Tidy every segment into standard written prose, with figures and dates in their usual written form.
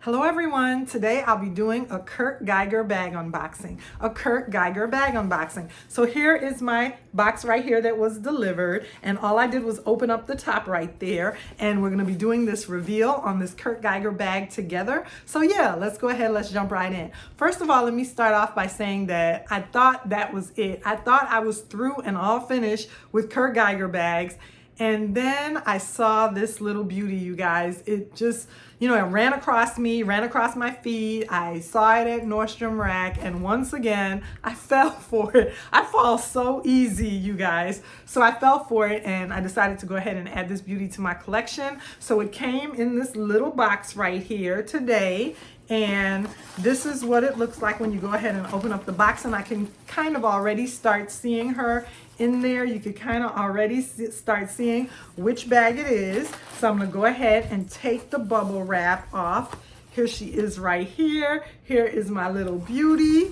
Hello everyone, today I'll be doing a Kurt Geiger bag unboxing. So here is my box right here that was delivered, and all I did was open up the top right there, and we're gonna be doing this reveal on this Kurt Geiger bag together. So yeah, let's go ahead, let's jump right in. First of all, let me start off by saying that I thought that was it. I thought I was through and all finished with Kurt Geiger bags. And then I saw this little beauty, you guys. It just, it ran across me, ran across my feed. I saw it at Nordstrom Rack, and once again, I fell for it. I fall so easy, you guys. So I fell for it, and I decided to go ahead and add this beauty to my collection. So it came in this little box right here today. And this is what it looks like when you go ahead and open up the box, and I can kind of already start seeing her in there. You could kind of already start seeing which bag it is. So I'm gonna go ahead and take the bubble wrap off. Here she is right here. Here is my little beauty.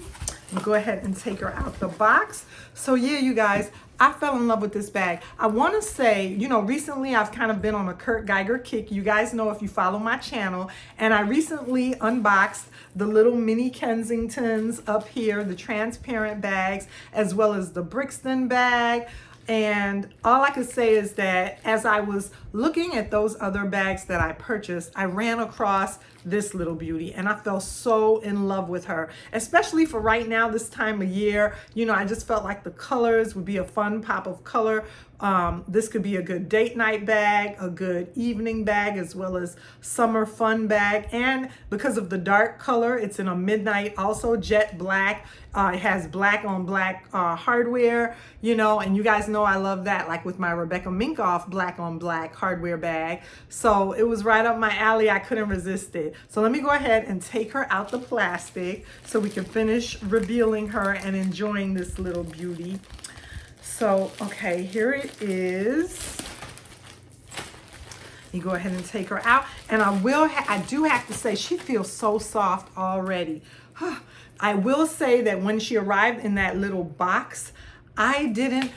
I'll go ahead and take her out the box. So yeah, you guys, I fell in love with this bag. I want to say, recently I've kind of been on a Kurt Geiger kick. You guys know if you follow my channel. And I recently unboxed the little mini Kensingtons up here, the transparent bags, as well as the Brixton bag. And all I could say is that as I was looking at those other bags that I purchased, I ran across this little beauty, and I fell so in love with her, especially for right now, this time of year. I just felt like the colors would be a fun pop of color. This could be a good date night bag, a good evening bag, as well as summer fun bag. And because of the dark color, it's in a midnight, also jet black. It has black on black hardware, and you guys know I love that, like with my Rebecca Minkoff black on black hardware bag. So it was right up my alley. I couldn't resist it. So let me go ahead and take her out the plastic so we can finish revealing her and enjoying this little beauty. So, okay, here it is. You go ahead and take her out, and I do have to say, she feels so soft already. I will say that when she arrived in that little box, I didn't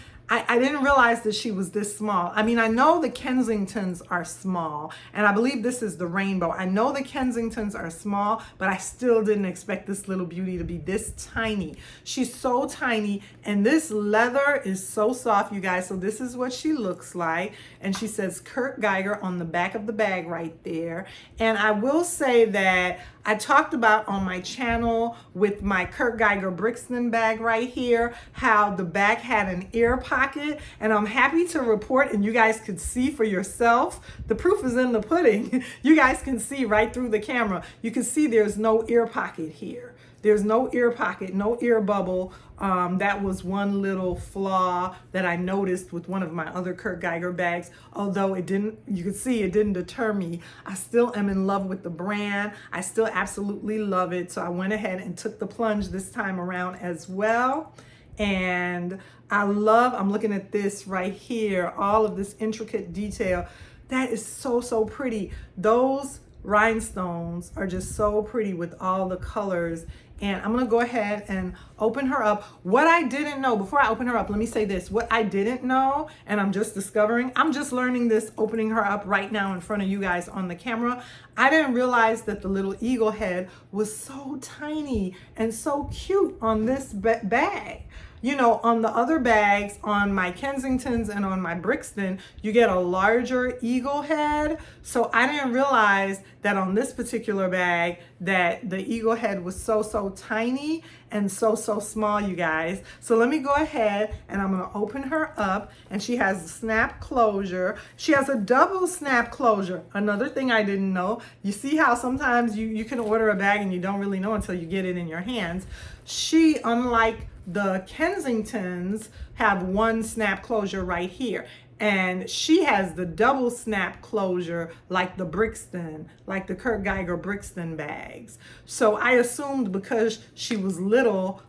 realize that she was this small. I mean, I know the Kensingtons are small, and I believe this is the rainbow. I know the Kensingtons are small, but I still didn't expect this little beauty to be this tiny. She's so tiny, and this leather is so soft, you guys. So this is what she looks like, and she says Kurt Geiger on the back of the bag right there. And I will say that I talked about on my channel with my Kurt Geiger Brixton bag right here, how the back had an ear pocket, and I'm happy to report, and you guys could see for yourself, the proof is in the pudding. You guys can see right through the camera. You can see there's no ear pocket here. There's no ear pocket, no ear bubble. That was one little flaw that I noticed with one of my other Kurt Geiger bags. Although you can see it didn't deter me. I still am in love with the brand. I still absolutely love it. So I went ahead and took the plunge this time around as well. And I'm looking at this right here, all of this intricate detail. That is so, so pretty. Those rhinestones are just so pretty with all the colors. And I'm gonna go ahead and open her up. What I didn't know, before I open her up, let me say this. What I didn't know, and I'm just discovering, I'm just learning this opening her up right now in front of you guys on the camera. I didn't realize that the little eagle head was so tiny and so cute on this bag. On the other bags, on my Kensingtons and on my Brixton, you get a larger eagle head. So I didn't realize that on this particular bag that the eagle head was so, so tiny and so, so small, you guys. So let me go ahead and I'm gonna open her up, and she has a snap closure. She has a double snap closure. Another thing I didn't know, you see how sometimes you can order a bag and you don't really know until you get it in your hands. She, unlike the Kensingtons, have one snap closure right here, and she has the double snap closure like the Brixton, like the Kurt Geiger Brixton bags. So I assumed because she was little,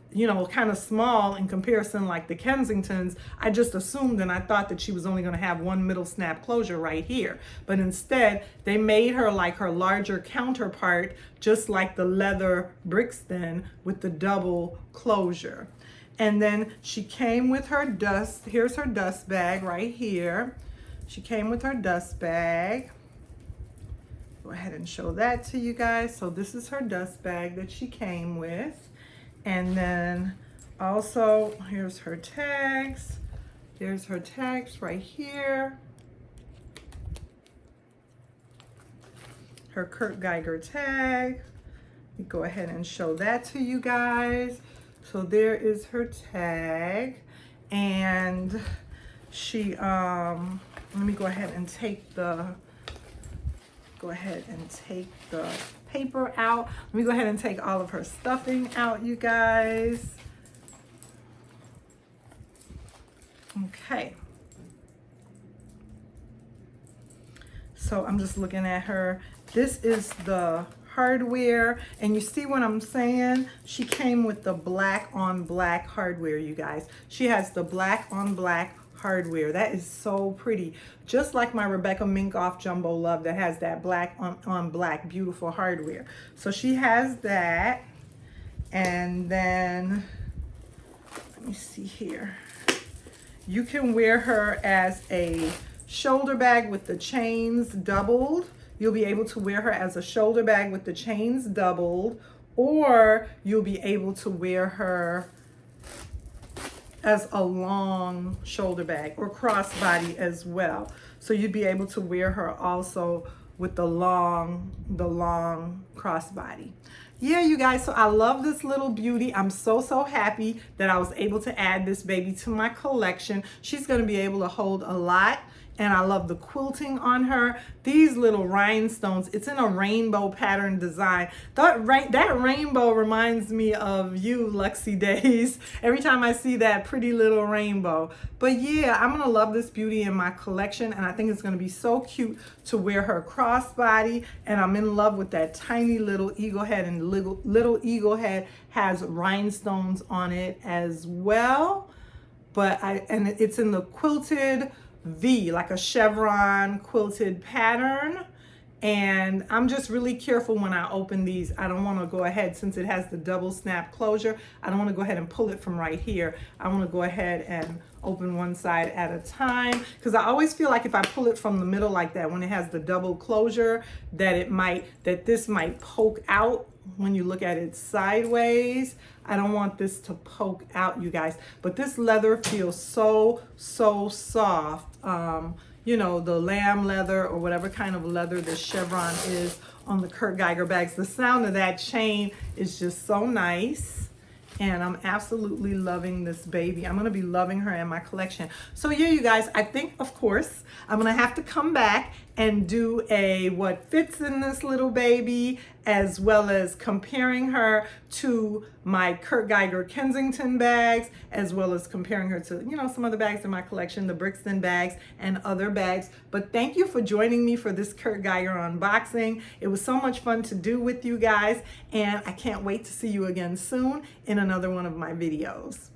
kind of small in comparison like the Kensingtons, I just assumed and I thought that she was only going to have one middle snap closure right here. But instead, they made her like her larger counterpart, just like the leather Brixton with the double closure. And then she came with her dust. Here's her dust bag right here. She came with her dust bag. Go ahead and show that to you guys. So this is her dust bag that she came with. And then also, here's her tags. There's her tags right here. Her Kurt Geiger tag. We go ahead and show that to you guys. So there is her tag. And she, let me go ahead and take the paper out. Let me go ahead and take all of her stuffing out, you guys. Okay. So I'm just looking at her. This is the hardware, and you see what I'm saying? She came with the black on black hardware, you guys. She has the black on black hardware. That is so pretty. Just like my Rebecca Minkoff Jumbo Love that has that black on black beautiful hardware. So she has that. And then, let me see here. You can wear her as a shoulder bag with the chains doubled. You'll be able to wear her as a shoulder bag with the chains doubled, or you'll be able to wear her as a long shoulder bag or crossbody as well. So you'd be able to wear her also with the long crossbody. Yeah, you guys, so I love this little beauty. I'm so happy that I was able to add this baby to my collection. She's gonna be able to hold a lot. And I love the quilting on her. These little rhinestones, it's in a rainbow pattern design. That rainbow reminds me of you, Luxie Days, every time I see that pretty little rainbow. But yeah, I'm gonna love this beauty in my collection, and I think it's gonna be so cute to wear her crossbody. And I'm in love with that tiny little eagle head, and little eagle head has rhinestones on it as well. And it's in the quilted V, like a chevron quilted pattern. And I'm just really careful when I open these. I don't want to go ahead, since it has the double snap closure, I don't want to go ahead and pull it from right here. I want to go ahead and open one side at a time, because I always feel like if I pull it from the middle like that, when it has the double closure, that this might poke out when you look at it sideways. I don't want this to poke out, you guys. But this leather feels so soft. You know, the lamb leather or whatever kind of leather the chevron is on the Kurt Geiger bags. The sound of that chain is just so nice. And I'm absolutely loving this baby. I'm gonna be loving her in my collection. So yeah, you guys, I think, of course, I'm gonna have to come back and do a what fits in this little baby, as well as comparing her to my Kurt Geiger Kensington bags, as well as comparing her to, you know, some other bags in my collection, the Brixton bags and other bags. But thank you for joining me for this Kurt Geiger unboxing. It was so much fun to do with you guys, and I can't wait to see you again soon in another one of my videos.